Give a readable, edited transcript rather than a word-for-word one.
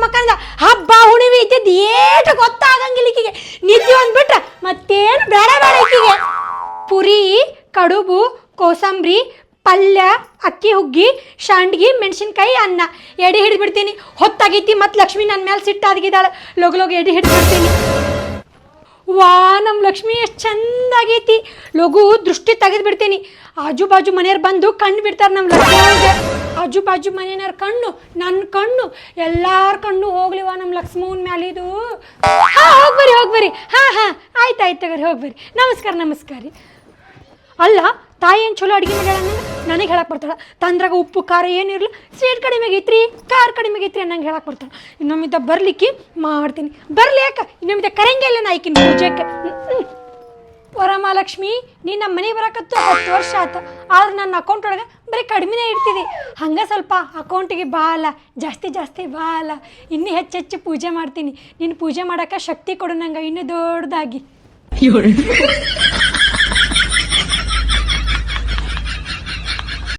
ಮಕ್ಕಂದ ಹಬ್ಬ ಹುಣಿವಿ ಇದ್ದಿದ್ದು ಏಟು ಗೊತ್ತಾಗಂಗಿಲ್ಲ ಈಕಿಗೆ. ನಿದ್ದೆ ಒಂದ್ಬಿಟ್ರೆ ಮತ್ತೇನು ಬೇಡ ಬೇಡ ಈಕಿಗೆ. ಪುರಿ, ಕಡುಬು, ಕೋಸಂಬರಿ, ಪಲ್ಯ, ಅಕ್ಕಿ ಹುಗ್ಗಿ, ಶಾಂಡ್ಗಿ, ಮೆಣಸಿನ್ಕಾಯಿ, ಅನ್ನ ಎಡೆ ಹಿಡಿದ್ಬಿಡ್ತೀನಿ. ಹೊತ್ತಾಗೈತಿ ಮತ್ತು ಲಕ್ಷ್ಮಿ ನನ್ನ ಮೇಲೆ ಸಿಟ್ಟಾಗಿದ್ದಾಳೆ. ಲಗು ಎಡೆ ಹಿಡಿದ್ಬಿಡ್ತೀನಿ. ವಾ, ನಮ್ಮ ಲಕ್ಷ್ಮಿ ಎಷ್ಟು ಚಂದಾಗೈತಿ. ಲಘು ದೃಷ್ಟಿ ತೆಗೆದ್ಬಿಡ್ತೀನಿ. ಆಜು ಬಾಜು ಮನೆಯವ್ರು ಬಂದು ಕಣ್ಣು ಬಿಡ್ತಾರೆ ನಮ್ಮ ಲಕ್ಷ್ಮೀಗೆ. ಆಜು ಬಾಜು ಮನೆಯವ್ರ ಕಣ್ಣು, ನನ್ನ ಕಣ್ಣು, ಎಲ್ಲಾರ ಕಣ್ಣು ಹೋಗ್ಲಿವ ನಮ್ಮ ಲಕ್ಷ್ಮೂನ್ ಮ್ಯಾಲಿದು. ಹಾಂ, ಹೋಗ್ಬರಿ. ಹಾಂ ಆಯ್ತು ತಗೋರಿ, ಹೋಗ್ಬರಿ. ನಮಸ್ಕಾರ ರೀ. ಅಲ್ಲ, ತಾಯಿ ಏನು ಚಲೋ ಅಡುಗೆ ಮಾಡ್ಯಾಳ ನನಗೆ ಹೇಳಕ್ಕೆ ಬರ್ತಾಳೆ. ತಂದ್ರಾಗ ಉಪ್ಪು ಖಾರ ಏನಿರಲಿ, ಸ್ವೀಟ್ ಕಡಿಮೆ ಆಗೈತ್ರಿ, ಖಾರ ಕಡಿಮೆ ಆಗೈತ್ರಿ ಅನ್ನಂಗೆ ಹೇಳಕ್ಕೆ ಬರ್ತಾಳೆ. ಇನ್ನೊಮ್ಮಿದ್ದ ಬರ್ಲಿಕ್ಕೆ ಮಾಡ್ತೀನಿ. ಬರಲಿ ಯಾಕೆ ಇನ್ನೊಮ್ಮಿದ್ದ ಕರಂಗೆ ಇಲ್ಲ ನಾ ಆಯ್ಕಿನ ಪೂಜೆಗೆ. ವರಮಹಾಲಕ್ಷ್ಮಿ, ನೀನು ನಮ್ಮ ಮನೆಗೆ ಬರಕತ್ತು 10 ವರ್ಷ ಆಯ್ತು. ಆದ್ರೆ ನನ್ನ ಅಕೌಂಟ್ ಒಳಗೆ ಬರೀ ಕಡಿಮೆನೇ ಇಡ್ತಿದ್ದಿ. ಹಂಗೆ ಸ್ವಲ್ಪ ಅಕೌಂಟಿಗೆ ಬಾಲ ಜಾಸ್ತಿ ಬಾಲ. ಇನ್ನೂ ಹೆಚ್ಚು ಪೂಜೆ ಮಾಡ್ತೀನಿ. ನಿನ್ನ ಪೂಜೆ ಮಾಡೋಕೆ ಶಕ್ತಿ ಕೊಡು ನಂಗೆ ಇನ್ನೂ ದೊಡ್ಡದಾಗಿ.